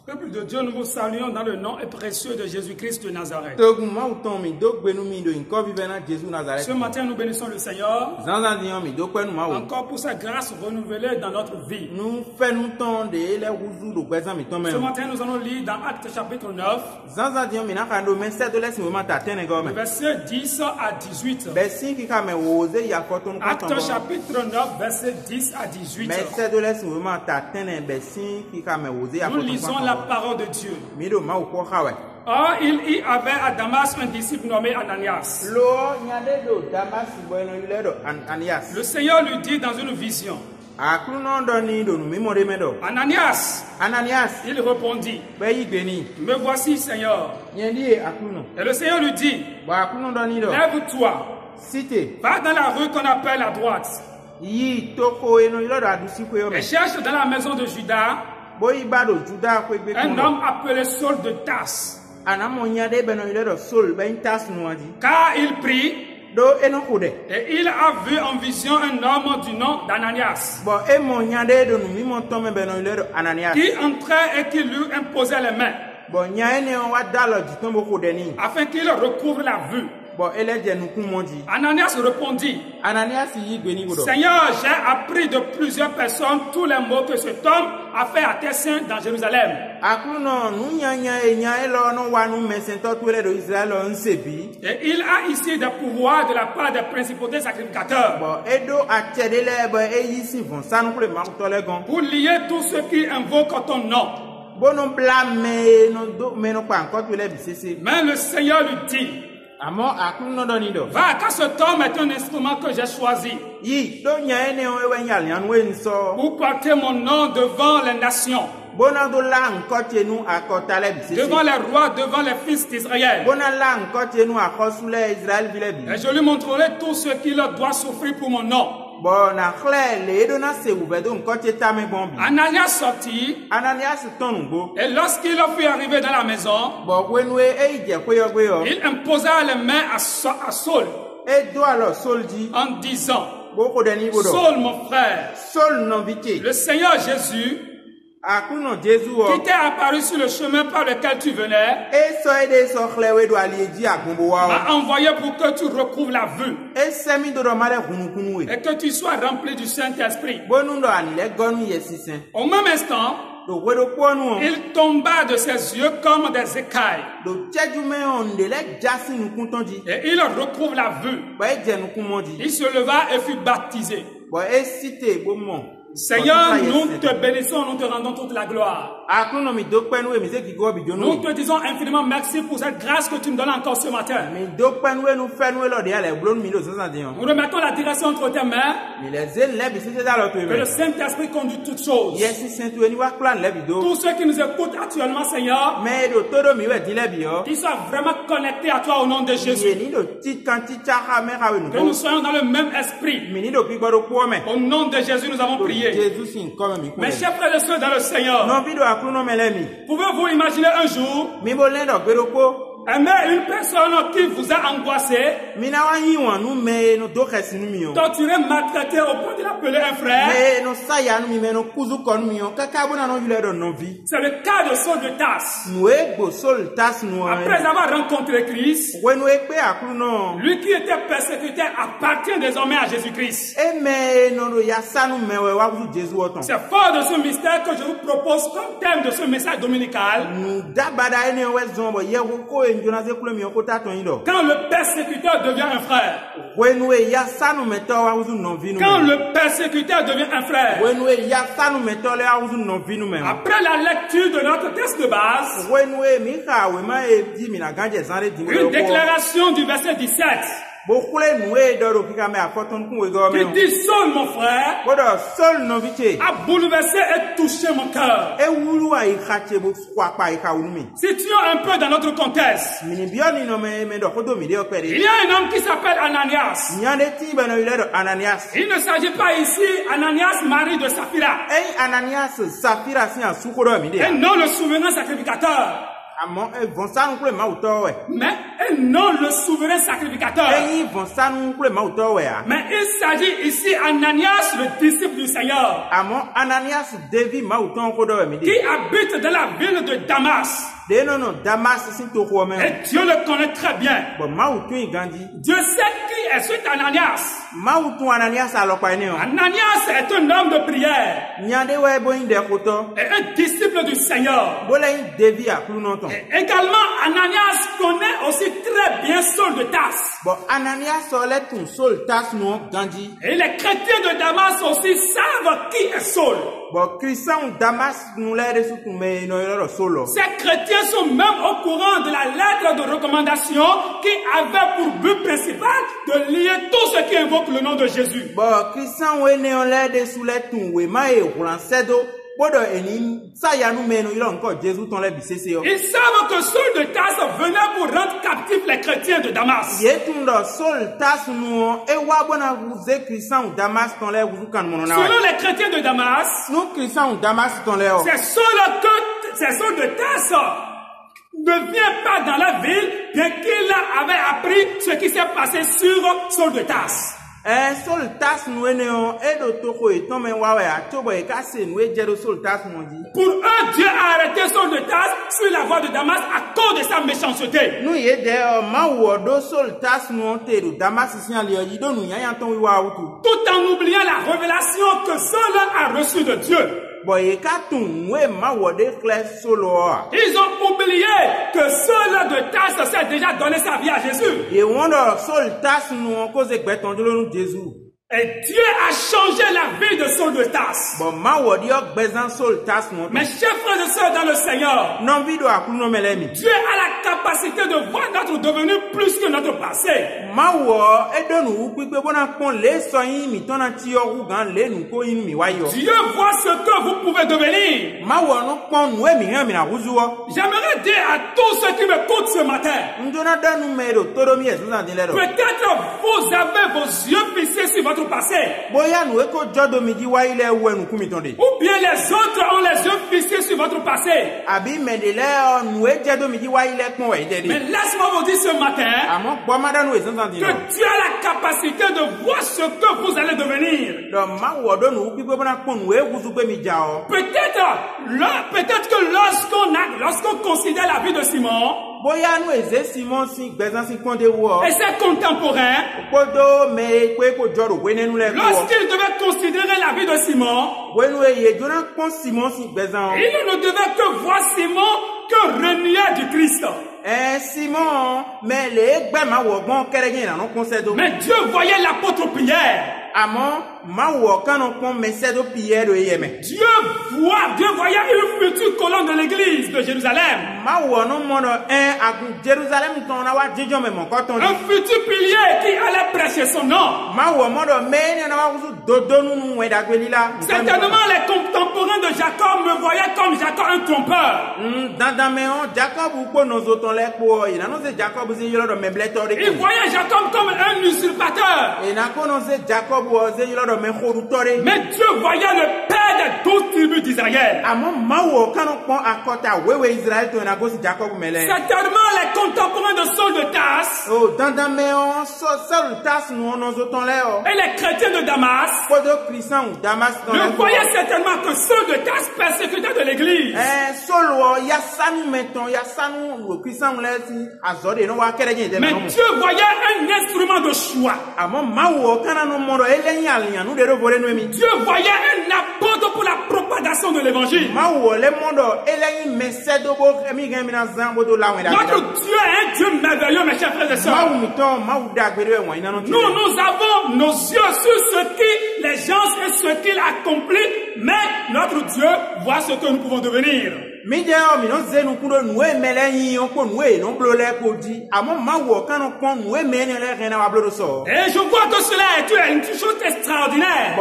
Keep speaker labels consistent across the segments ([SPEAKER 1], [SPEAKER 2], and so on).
[SPEAKER 1] Peuple de Dieu, nous vous saluons dans le nom précieux de Jésus-Christ de Nazareth. Ce matin, nous bénissons le Seigneur encore pour sa grâce renouvelée dans notre vie. Ce matin, nous allons lire dans Actes chapitre 9, le verset 10 à 18. Actes chapitre 9, verset 10 à 18. Nous lisons la parole de Dieu. Or, il y avait à Damas un disciple nommé Ananias. Le Seigneur lui dit dans une vision: Ananias. Il répondit: Me voici, Seigneur. Et le Seigneur lui dit: Lève-toi, va dans la rue qu'on appelle à droite, et cherche dans la maison de Judas un homme appelé Saul de Tarse. Car il prie, et il a vu en vision un homme du nom d'Ananias, qui entrait et qui lui imposait les mains, afin qu'il recouvre la vue. Ananias répondit: Seigneur, j'ai appris de plusieurs personnes tous les maux que cet homme a fait à tes saints dans Jérusalem. Et il a ici des pouvoirs de la part des principautés sacrificateurs pour lier tous ceux qui invoquent ton nom. Mais le Seigneur lui dit: Va, car cet homme est un instrument que j'ai choisi pour porter mon nom devant les nations, devant les rois, devant les fils d'Israël. Et je lui montrerai tout ce qu'il doit souffrir pour mon nom. Ananias sortit, et lorsqu'il fut arrivé dans la maison, il imposa les mains à Saul en disant: Saul, mon frère, le Seigneur Jésus, qui t'est apparu sur le chemin par lequel tu venais, m'a envoyé pour que tu recouvres la vue et que tu sois rempli du Saint-Esprit. Au même instant, il tomba de ses yeux comme des écailles, et il recouvre la vue. Il se leva et fut baptisé. Seigneur, nous te bénissons, nous te rendons toute la gloire. Nous te disons infiniment merci pour cette grâce que tu nous donnes encore ce matin. Nous remettons la direction entre tes mains. Que le Saint-Esprit conduit toutes choses. Tous ceux qui nous écoutent actuellement, Seigneur, qu'ils soient vraiment connectés à toi au nom de Jésus. Que nous soyons dans le même esprit. Au nom de Jésus, nous avons prié. Mes chers frères et sœurs dans le Seigneur, pouvez-vous imaginer un jour aimer une personne qui vous a angoissé, torturé, maltraité au point de l'appeler un frère? C'est le cas de Saul de Tarse. Après avoir rencontré Christ, lui qui était persécuté appartient désormais à Jésus-Christ. C'est fort de ce mystère que je vous propose comme thème de ce message dominical. Quand le persécuteur devient un frère. Quand le persécuteur devient un frère. Après la lecture de notre texte de base, une déclaration du verset 17 qui dit: Saul, mon frère, a bouleversé et touché mon cœur. Situons un peu dans notre contexte. Il y a un homme qui s'appelle Ananias. Il ne s'agit pas ici Ananias, mari de Saphira, et non le souverain sacrificateur.
[SPEAKER 2] mais et non le souverain sacrificateur. Mais il s'agit ici d'Ananias, le disciple du Seigneur, qui habite dans la ville de Damas. Et Dieu le connaît très bien. Dieu sait qui est cet Ananias. Ananias est un homme de prière et un disciple du Seigneur. Et également, Ananias connaît aussi très bien Saul de Tarse. Et les chrétiens de Damas aussi savent qui est Saul. Ces chrétiens sont même au courant de la lettre de recommandation qui avait pour but principal de lier tout ce qui évoque le nom de Jésus. Ils savent que Saul de Tarse venait pour rendre captifs les chrétiens de Damas. Selon les chrétiens de Damas, c'est Saul de Tarse ne vient pas dans la ville bien qu'il avait appris ce qui s'est passé sur Saul de Tarse. Pour eux, Dieu a arrêté Saul de Tarse sur la voie de Damas à cause de sa méchanceté. Tout en oubliant la révélation que Saul a reçue de Dieu. Ils ont oublié que Saul de Tarse s'est déjà donné sa vie à Jésus. Et Dieu a changé la vie de Saul de Tarse. Mes chers frères et sœurs dans le Seigneur, Dieu a la capacité de voir notre devenir plus que notre passé. Dieu voit ce que vous pouvez devenir. J'aimerais dire à tous ceux qui m'écoutent ce matin, peut-être vous avez vos yeux fixés sur votre passé. Ou bien les autres ont les yeux fixés sur votre passé. Mais laisse-moi vous dire ce matin que Dieu a la capacité de voir ce que vous allez devenir. Peut-être que lorsqu'on considère la vie de Simon et ses contemporains, lorsqu'il devait considérer la vie de Simon, il ne devait que voir Simon que renier du Christ. Mais Dieu voyait l'apôtre Pierre. Dieu voyait une future colonne de l'église de Jérusalem. Un futur pilier qui allait prêcher son nom. Certainement les contemporains de Jacob me voyaient comme Jacob un trompeur. Ils voyaient Jacob comme un usurpateur. Mais Dieu voyait le père de 12 tribus d'Israël. Certainement les contemporains de Saul de Tarse et les chrétiens de Damas ne voyaient certainement que Saul de Tarse persécutait de l'église. Mais Dieu voyait un instrument de choix. Dieu voyait un apôtre pour la propagation de l'évangile. Notre Dieu est un Dieu merveilleux, mes chers frères et sœurs. Nous avons nos yeux sur ce qui les gens et ce qu'il accomplit, mais notre Dieu voit ce que nous pouvons devenir. Et je vois que cela est une chose extraordinaire.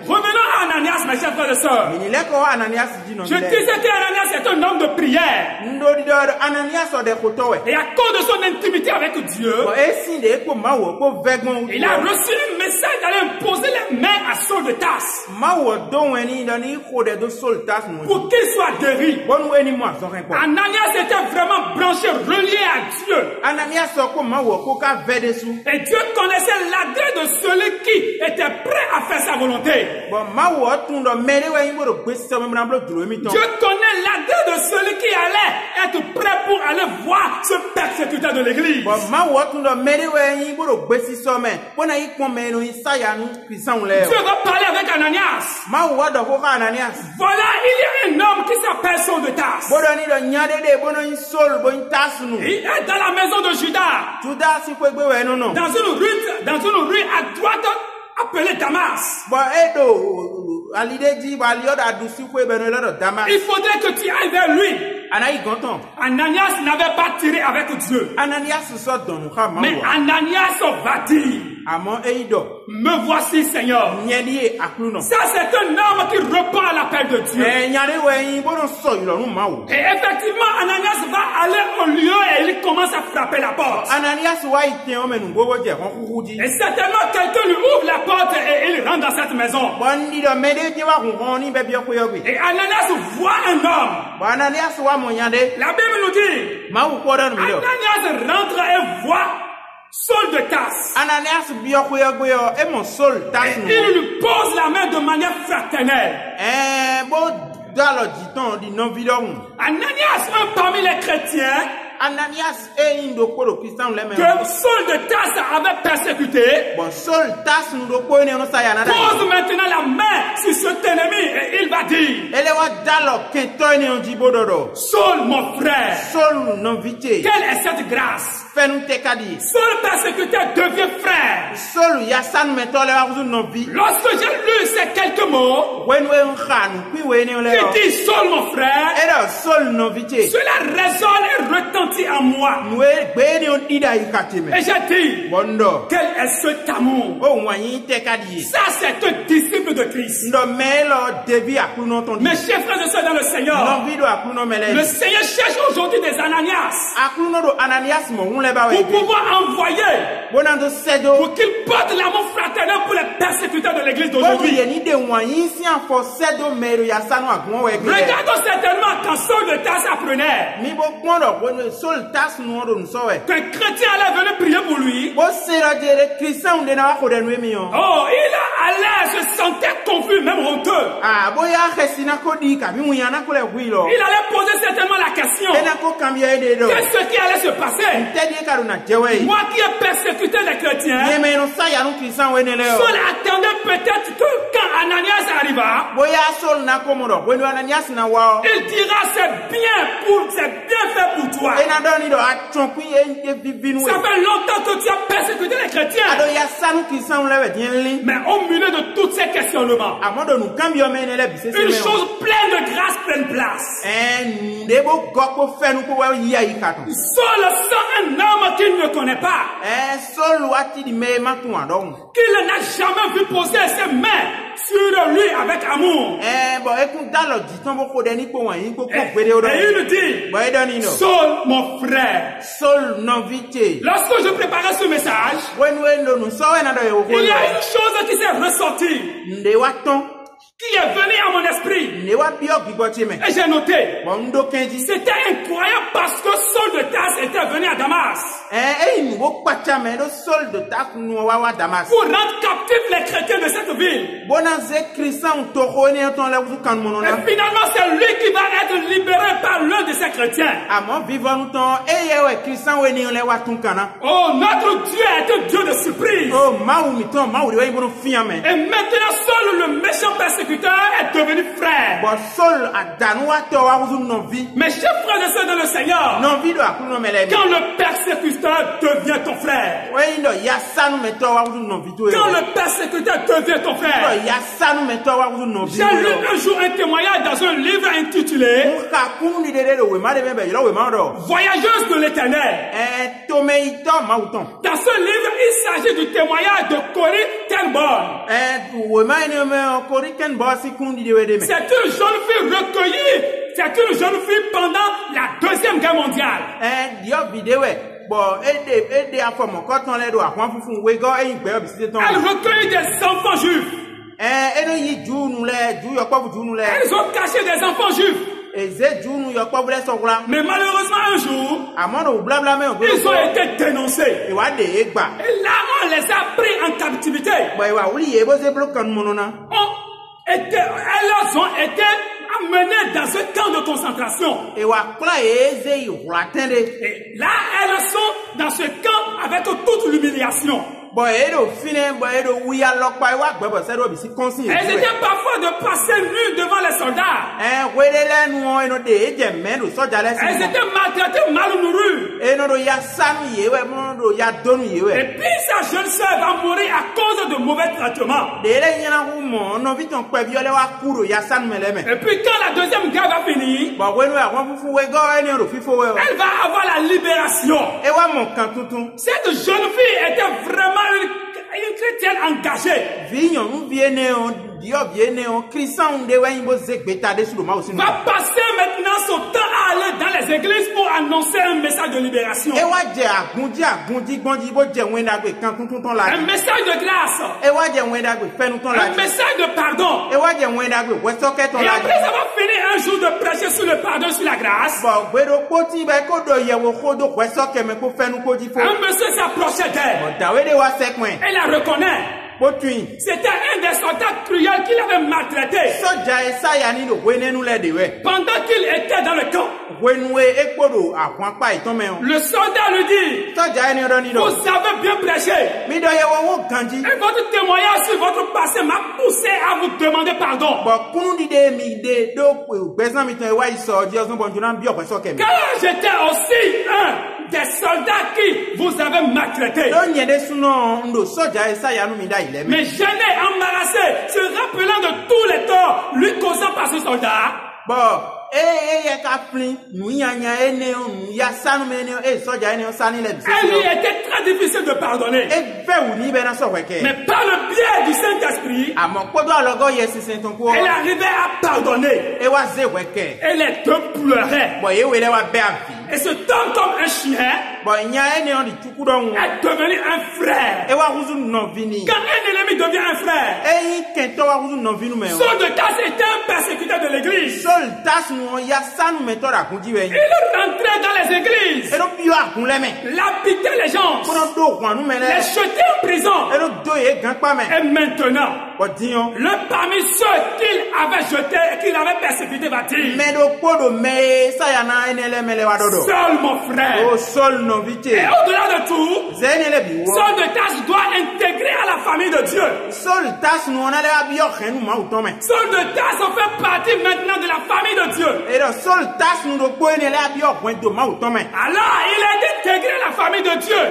[SPEAKER 2] Revenons à Ananias, mes chers frères et sœurs. Je disais qu'Ananias est un homme de prière. Et à cause de son intimité avec Dieu, il a reçu un message d'aller imposer les mains à Saul de Tarse. pour qu'il soit guéri. Ananias était vraiment branché, relié à Dieu. Et Dieu connaissait l'agré de celui qui était prêt à faire sa volonté. Dieu connaît l'agré de celui qui allait être prêt pour aller voir ce persécuteur de l'église. Dieu va parler avec Ananias. Voilà, il y a un homme qui s'appelle Saul de Tarse. Il est dans la maison de Judas. Dans une rue à droite appelée Damas. Il faudrait que tu ailles vers lui. Ananias n'avait pas tiré avec Dieu. Mais Ananias va dire, me voici, Seigneur. Ça, c'est un homme qui répond à l'appel de Dieu. Et effectivement, Ananias va aller au lieu et il commence à frapper la porte. Et certainement, quelqu'un lui ouvre la porte et il rentre dans cette maison. Et Ananias voit un homme. La Bible nous dit, Ananias rentre et voit Saul de Tarse. Et il lui pose la main de manière fraternelle. Ananias, un parmi les chrétiens, que Saul de Tarse avait persécuté, pose maintenant la main sur cet ennemi et il va dire, Saul mon frère, quelle est cette grâce? Saul persécuteur devient frère. Lorsque j'ai lu ces quelques mots, qui dit Saul mon frère, cela résonne et retentit en moi. Et j'ai dit, quel est cet amour? Ça, c'est un disciple de Christ. Mes chers frères et sœurs dans le Seigneur, le Seigneur cherche aujourd'hui des Ananias pour pouvoir envoyer, pour qu'ils portent l'amour fraternel pour les persécuteurs de l'église d'aujourd'hui. Regardons certainement quand Saul de Tarse apprenait qu'un chrétien allait venir prier pour lui. Oh, il allait se sentir confus, même honteux. Il allait poser certainement la question, qu'est-ce qui allait se passer? Moi qui ai persécuté les chrétiens, Saul attendait peut-être que quand Ananias arriva, il dira c'est bien fait pour toi. Ça fait longtemps que tu as persécuté les chrétiens. Mais au milieu de tous ces questionnements, une chose pleine de grâce prenne place. Saul sent un homme qu'il ne connaît pas, qu'il n'a jamais vu poser ses mains sur lui avec amour. Et il dit, Saul mon frère, lorsque je préparais ce message, il y a une chose qui s'est ressortie, qui est venu à mon esprit. Et j'ai noté, c'était incroyable parce que Saul de Tarse était venu à Damas pour rendre captifs les chrétiens de cette ville. Et finalement, c'est lui qui va être libéré par l'un de ces chrétiens. Oh, notre Dieu est un Dieu de surprise. Et maintenant, Saul, le méchant persécuteur, est devenu frère. Mes chers frères et sœurs dans le Seigneur, quand le persécuteur devient ton frère, quand le persécuteur devient ton frère, j'ai lu un jour un témoignage dans un livre intitulé Voyageuse de l'éternel. Dans ce livre, il s'agit du témoignage de Corrie ten Boom. C'est une jeune fille recueillie. C'est une jeune fille pendant la Deuxième Guerre mondiale. Elle recueille des enfants juifs. Et Ils ont caché des enfants juifs. Mais malheureusement un jour, ils ont été dénoncés. Et là, on les a pris en captivité. Elles ont été amenées dans ce camp de concentration. Et là, elles sont dans ce camp avec toute l'humiliation. Elles étaient parfois de passer nues devant les soldats. Elles étaient maltraitées, mal nourries. Et puis sa jeune sœur va mourir à cause de mauvais traitements. Et puis quand la deuxième guerre va finir, elle va avoir la libération. Cette jeune fille était vraiment une chrétienne engagée. Va passer maintenant son temps à aller dans les églises pour annoncer un message de libération. Un message de grâce. Un message de pardon. Et après avoir fini un jour de prêcher sur le pardon, sur la grâce, un monsieur s'approchait d'elle. Elle la reconnaît. C'était un des soldats cruels qui l'avait maltraité pendant qu'il était dans le camp. Le soldat lui dit: vous avez bien prêché, et votre témoignage sur votre passé m'a poussé à vous demander pardon. Car j'étais aussi un des soldats qui vous avez maltraité. Mais gêné, embarrassé, se rappelant de tous les torts lui causant par ce soldat, elle lui était très difficile de pardonner. Mais par le biais du Saint-Esprit, elle arrivait à pardonner. Et les deux pleuraient. Et ce homme, comme un chien, est devenu un frère. Quand un ennemi devient un frère, Saul de Tarse était un persécuteur de l'église. Il rentrait dans les églises, lapidait les gens, les jetait en prison. Et maintenant, parmi ceux qu'il avait jetés et qu'il avait persécutés, va-t-il: Saul, mon frère. Et au-delà de tout, Saul de Tarse doit intégrer à la famille de Dieu. Saul de Tarse fait partie maintenant de la famille de Dieu. Alors, il est intégré à la famille de Dieu.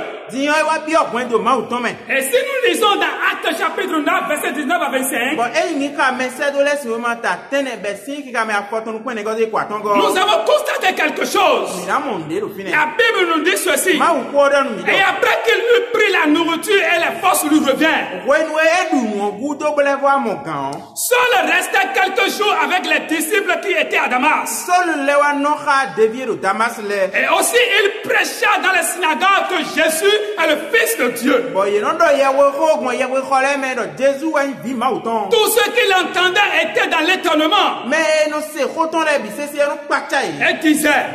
[SPEAKER 2] Et si nous lisons dans Actes chapitre 9, verset 19 à 25, nous avons constaté quelque chose. La Bible nous dit ceci: et après qu'il eut pris la nourriture et les forces lui reviennent, Saul restait quelques jours avec les disciples qui étaient à Damas. Et aussi il prêcha dans les synagogues que Jésus est le Fils de Dieu. Tous ceux qui l'entendaient étaient dans l'étonnement et disaient: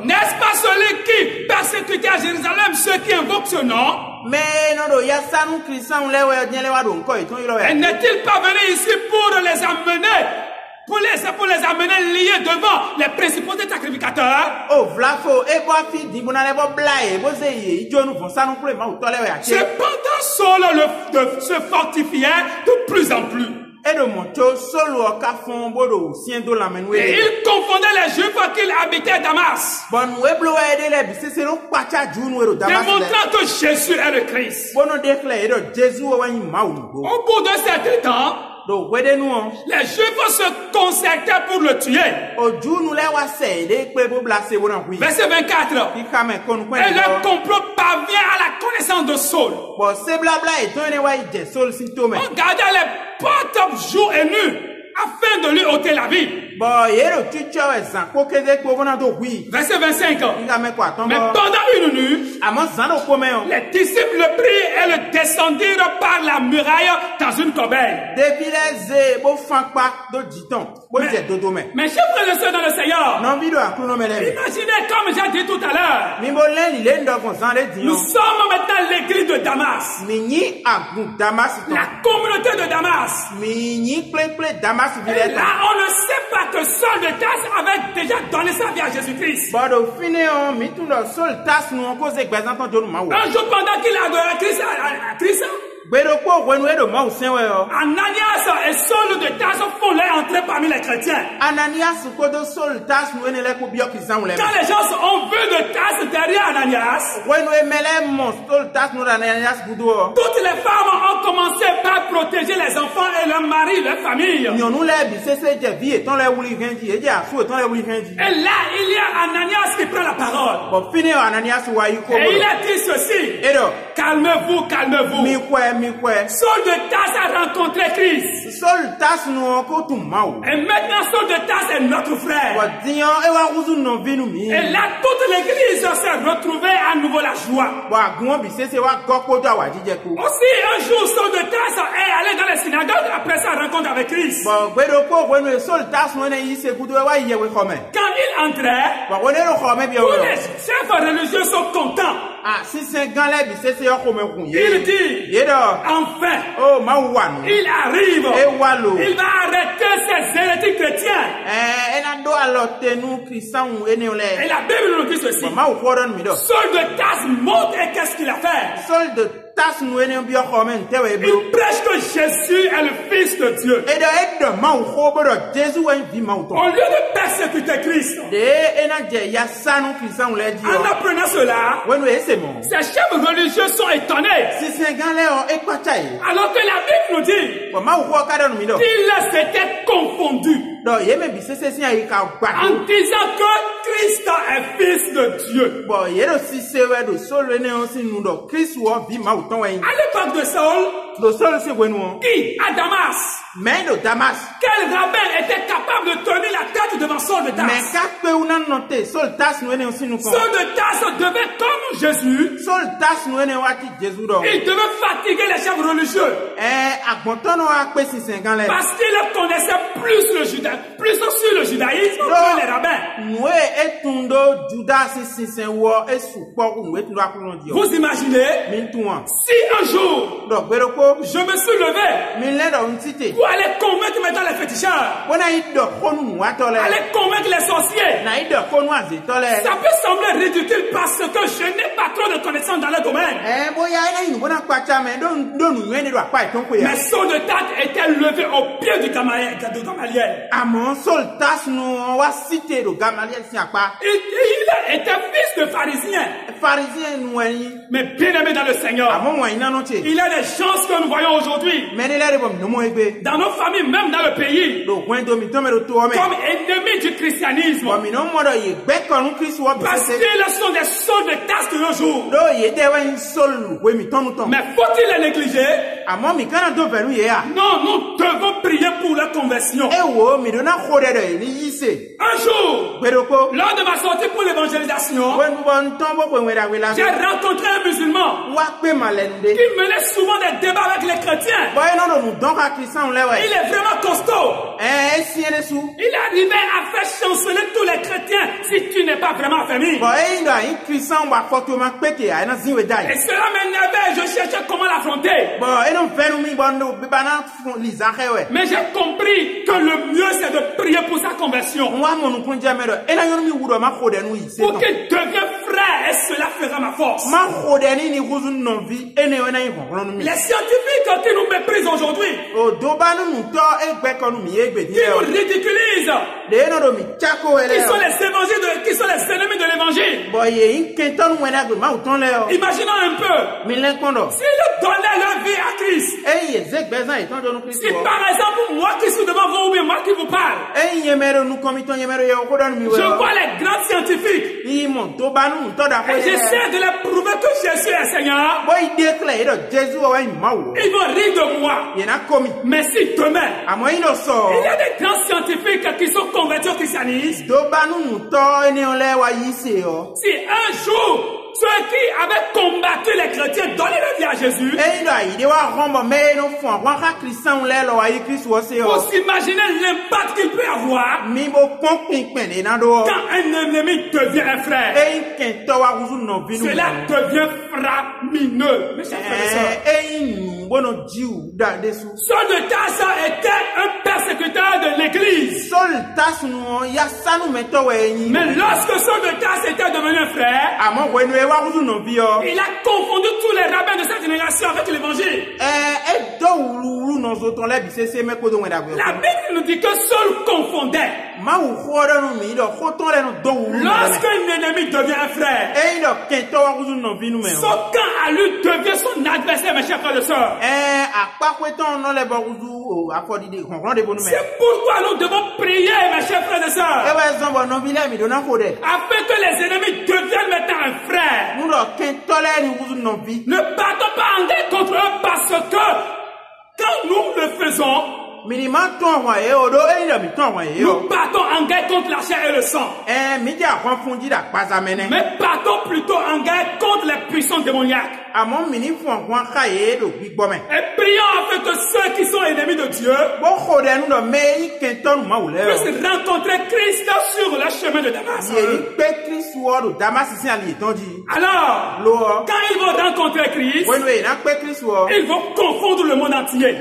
[SPEAKER 2] n'est-ce pas celui qui persécutait à Jérusalem ceux qui invoquent ce nom? Et n'est-il pas venu ici pour les amener, pour les amener liés devant les principaux sacrificateurs? Cependant, Saul se fortifiait de plus en plus. Et il confondait les Juifs qu'il habitait à Damas, démontrant que Jésus est le Christ. Au bout d'un certain temps, les Juifs se concertaient pour le tuer. Verset 24. Et le complot parvient à la connaissance de Saul. On gardait les portes jour et nuit afin de lui ôter la vie. Verset 25. Mais pendant une nuit, les disciples le prirent et le descendirent par la muraille dans une corbeille. Mais chers frères et sœurs dans le Seigneur, imaginez comme j'ai dit tout à l'heure, nous sommes maintenant l'église de Damas, la communauté de Damas. Et là, on ne sait pas que Saul de Tarse avait déjà donné sa vie à Jésus-Christ. Un jour, pendant qu'il adorait Christ, Ananias et Saul de Tarse font leur entrée parmi les chrétiens. Quand les gens ont vu de Tarse derrière Ananias, toutes les femmes ont commencé par protéger les enfants et leurs maris, leur famille. Et là, il y a Ananias qui prend la parole. Et il a dit ceci. Calmez-vous, calmez-vous. Saul de Tarse a rencontré Christ. Et maintenant Saul de Tarse est notre frère. Et là, toute l'église s'est retrouvée à nouveau la joie. Aussi, un jour, Saul de Tarse est allé dans la synagogue après sa rencontre avec Christ. Quand il entrait, tous les chefs religieux sont contents. Il dit, enfin, il arrive, il va arrêter ces hérétiques chrétiens. Et la Bible nous dit ceci. Saul de Tarse monte et qu'est-ce qu'il a fait? Il prêche que Jésus est le Fils de Dieu. Au lieu de persécuter Christ, en apprenant cela, ces chefs religieux sont étonnés. Alors que la Bible nous dit qu'ils s'étaient confondus en disant que Christ est Fils de Dieu. À l'époque de Saul, qui à Damas, quel rabbin était capable de tenir la tête devant Saul de Tarse? Saul de Tarse devait, comme Jésus, il devait fatiguer les chefs religieux. Parce qu'il connaissait plus le judaïsme, plus sur le judaïsme que les rabbins. Vous imaginez? Si un jour, je me suis levé pour aller convaincre maintenant les féticheurs, aller convaincre les sorciers, ça peut sembler ridicule parce que je n'ai pas trop de connaissances dans le domaine. Mais Saul de Tarse était levé au pied de Gamaliel. Il était fils de pharisien. Mais bien aimé dans le Seigneur, il y a des chances que nous voyons aujourd'hui dans nos familles, même dans le pays, comme ennemis du christianisme, parce qu'ils sont des Sauls de Tarse de nos jours. Mais faut-il les négliger? Non, nous devons prier pour leur conversion. Un jour, lors de ma sortie pour l'évangélisation, j'ai rencontré un musulman qui menait souvent des débats avec les chrétiens. Il est vraiment costaud. Il arrivait à faire chanceler tous les chrétiens si tu n'es pas vraiment affermi. Et cela m'énervait, je cherchais comment l'affronter. Mais j'ai compris que le mieux c'est de prier pour sa conversion. Pour qu'il devienne frère, et cela fera ma force. Les scientifiques qui nous méprisent aujourd'hui, qui nous ridiculisent, qui sont les ennemis de l'évangile. Imaginons un peu, s'ils donnaient leur vie à Christ, si par exemple moi qui suis devant vous ou bien moi qui vous parle, je vois les grands scientifiques, ils j'essaie de leur prouver que Jésus est Seigneur, ils vont rire de moi. Mais si demain, il y a des grands scientifiques qui sont convertis au christianisme, si un jour, ceux qui avaient combattu les chrétiens donnent leur vie à Jésus, vous imaginez l'impact qu'il peut avoir quand un ennemi devient un frère. Cela devient faramineux, mes chers frères et sœurs. Saul de Tarse était un persécuteur de l'église. Mais lorsque Saul de Tarse était devenu un frère, il a confondu tous les rabbins de cette génération avec l'évangile. La Bible nous dit que Saul confondait. Lorsqu'un ennemi devient un frère, son camp à lui devient son adversaire, mes chers frères et sœurs. C'est pourquoi nous devons prier, mes chers frères et sœurs, afin que les ennemis deviennent maintenant un frère. Ne partons pas en guerre contre eux parce que quand nous le faisons, nous partons en guerre contre la chair et le sang. Mais partons plutôt en guerre contre les puissances démoniaques. Et prions afin que ceux qui sont ennemis de Dieu puissent rencontrer Christ sur le chemin de Damas. Alors, quand ils vont rencontrer Christ, ils vont confondre le monde entier.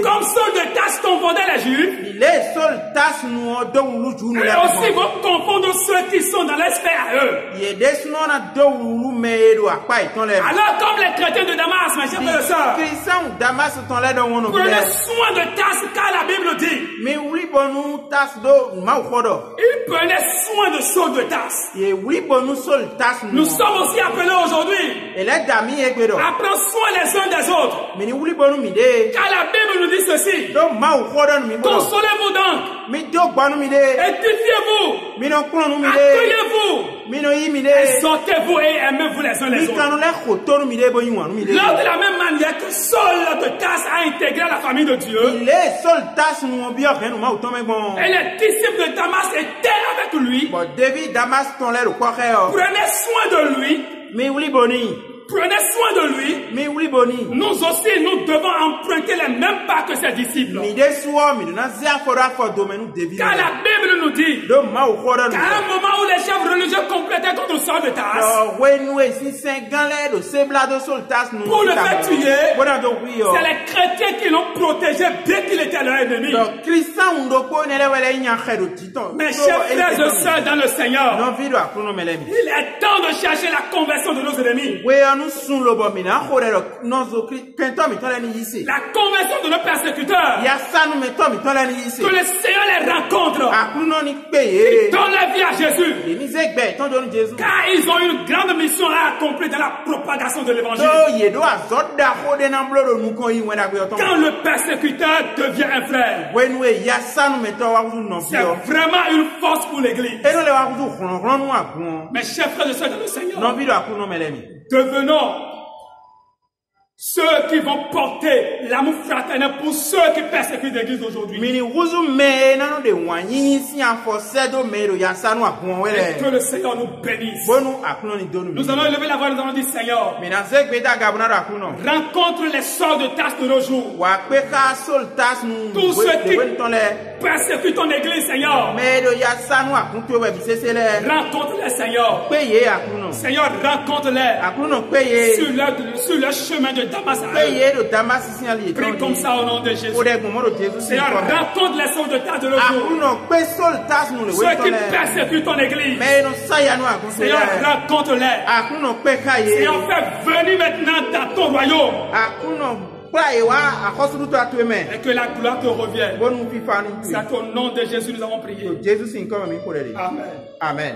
[SPEAKER 2] Comme Saul de Tarse confondait les Juifs, et aussi ils vont confondre ceux qui sont dans l'espace à eux. Alors, comme les chrétiens de Damas, mes chers frères et sœurs, prenez soin de Tarse, car la Bible dit. Il prenait soin de Saul de Tarse. Nous sommes aussi appelés aujourd'hui à prendre soin les uns des autres. Car la Bible nous dit ceci. Consolez-vous donc. Édifiez-vous. Accueillez-vous. Exhortez-vous et aimez-vous les uns les autres. Lors de la même manière que Saul de Tarse a intégré la famille de Dieu, et les disciples de Damas étaient avec lui, prenez soin de lui. Prenez soin de lui. Nous aussi, nous devons emprunter les mêmes pas que ses disciples. Car la Bible nous dit qu'à un moment où les chefs religieux complétaient contre Saul de Tarse, pour le faire tuer, c'est les chrétiens qui l'ont protégé dès qu'il était leur ennemi. Mes chers frères et sœurs dans le Seigneur, il est temps de chercher la conversion de nos ennemis. La conversion de nos persécuteurs. Que le Seigneur les rencontre. Ils donnent la vie à Jésus. Car ils ont une grande mission à accomplir dans la propagation de l'évangile. Quand le persécuteur devient un frère, c'est vraiment une force pour l'église. Mes chers frères et sœurs dans le Seigneur, devenons ceux qui vont porter l'amour fraternel pour ceux qui persécutent l'église d'aujourd'hui. Et que le Seigneur nous bénisse. Nous allons élever la voix, nous allons dire Seigneur, rencontre les sorts de Tarse de nos jours. Tous ceux qui persécutent ton église, Seigneur. Rencontre-les, Seigneur. Seigneur, rencontre-les sur leur chemin de Damas. Prie comme ça au nom de Jésus. Seigneur, rencontre les sorts de Tarse de nos jours. Ceux qui persécutent ton église. Seigneur, rencontre-les. Seigneur, fais venir maintenant dans ton royaume. Et que la gloire te revienne. C'est au nom de Jésus nous avons prié. Amen.
[SPEAKER 1] Amen.